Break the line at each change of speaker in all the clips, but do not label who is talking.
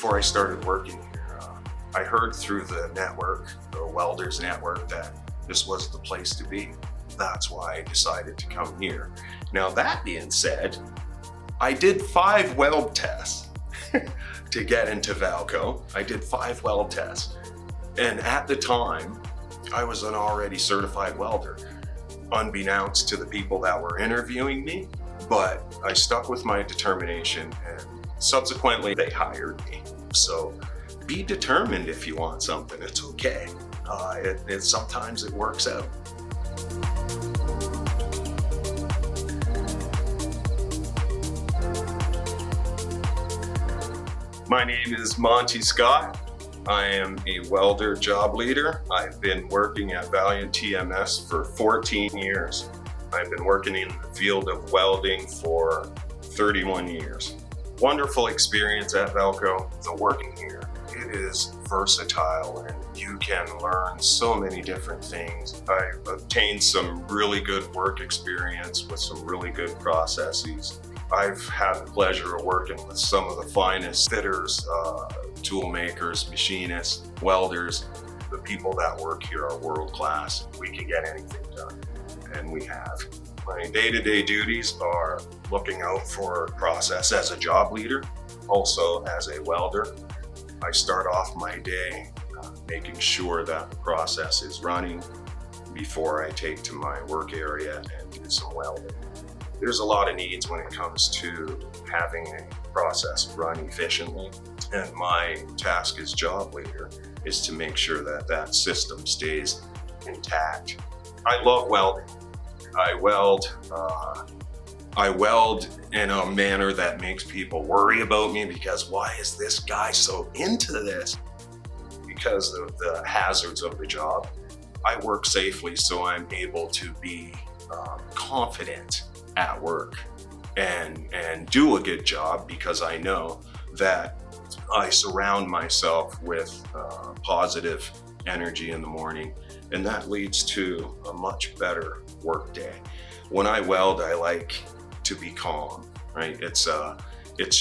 before I started working here, I heard through the network, the welders network, that this was the place to be. That's why I decided to come here. Now, that being said, I did 5 weld tests to get into Valco. I did 5 weld tests. And at the time, I was an already certified welder, unbeknownst to the people that were interviewing me. But I stuck with my determination, and subsequently they hired me. So be determined if you want something. It's okay. Sometimes it works out. My name is Monty Scott. I am a welder job leader. I've been working at Valiant TMS for 14 years. I've been working in the field of welding for 31 years. Wonderful experience at Valco. The working here, it is versatile and you can learn so many different things. I've obtained some really good work experience with some really good processes. I've had the pleasure of working with some of the finest fitters, tool makers, machinists, welders. The people that work here are world class. We can get anything done, and we have. My day-to-day duties are looking out for process as a job leader, also as a welder. I start off my day making sure that the process is running before I take to my work area and do some welding. There's a lot of needs when it comes to having a process run efficiently, and my task as job leader is to make sure that that system stays intact. I love welding. I weld in a manner that makes people worry about me, because why is this guy so into this? Because of the hazards of the job. I work safely, so I'm able to be confident at work and do a good job, because I know that I surround myself with positive energy in the morning, and that leads to a much better work day. When I weld, I like to be calm, right? It's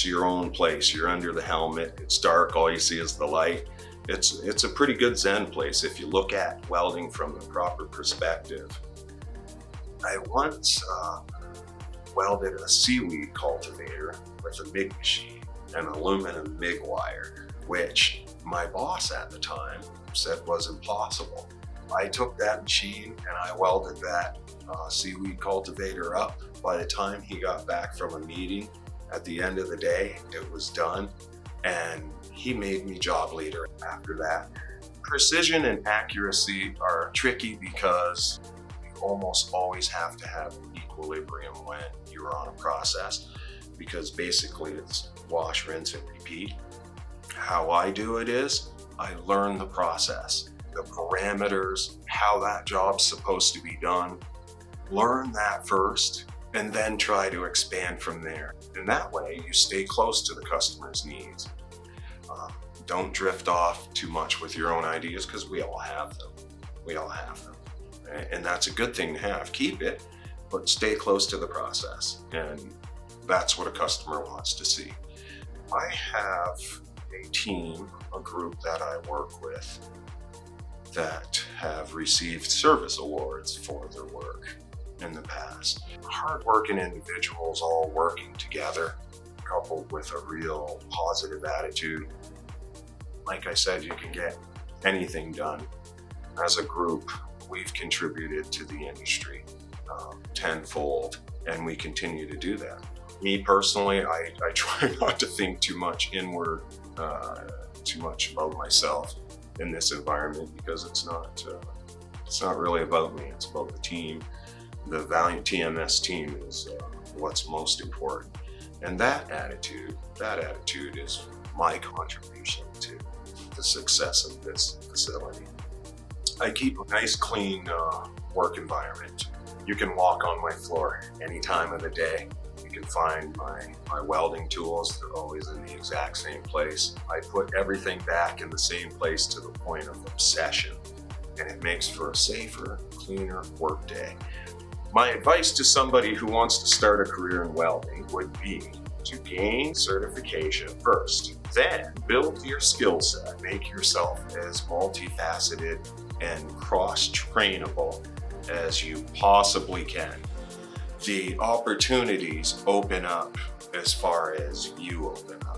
your own place. You're under the helmet. It's dark. All you see is the light. It's a pretty good Zen place if you look at welding from the proper perspective. I once welded a seaweed cultivator with a MIG machine, an aluminum MIG wire, which my boss at the time said was impossible. I took that machine and I welded that seaweed cultivator up. By the time he got back from a meeting, at the end of the day, it was done, and he made me job leader after that. Precision and accuracy are tricky because you almost always have to have an equilibrium when you're on a process, because basically it's wash, rinse, and repeat. How I do it is I learn the process, the parameters, how that job's supposed to be done. Learn that first, and then try to expand from there. And that way you stay close to the customer's needs. Don't drift off too much with your own ideas, because we all have them. We all have them. And that's a good thing to have. Keep it, but stay close to the process. And that's what a customer wants to see. I have a team, a group that I work with, that have received service awards for their work in the past. Hardworking individuals all working together, coupled with a real positive attitude. Like I said, you can get anything done. As a group, we've contributed to the industry tenfold, and we continue to do that. Me personally, I try not to think too much inward, too much about myself in this environment, because it's not really about me. It's about the team. The Valiant TMS team is what's most important, and that attitude is my contribution to the success of this facility. I keep a nice, clean work environment. You can walk on my floor any time of the day. You can find my welding tools. They're always in the exact same place. I put everything back in the same place to the point of obsession, and it makes for a safer, cleaner work day. My advice to somebody who wants to start a career in welding would be to gain certification first. Then build your skill set. Make yourself as multifaceted and cross-trainable as you possibly can. The opportunities open up as far as you open up.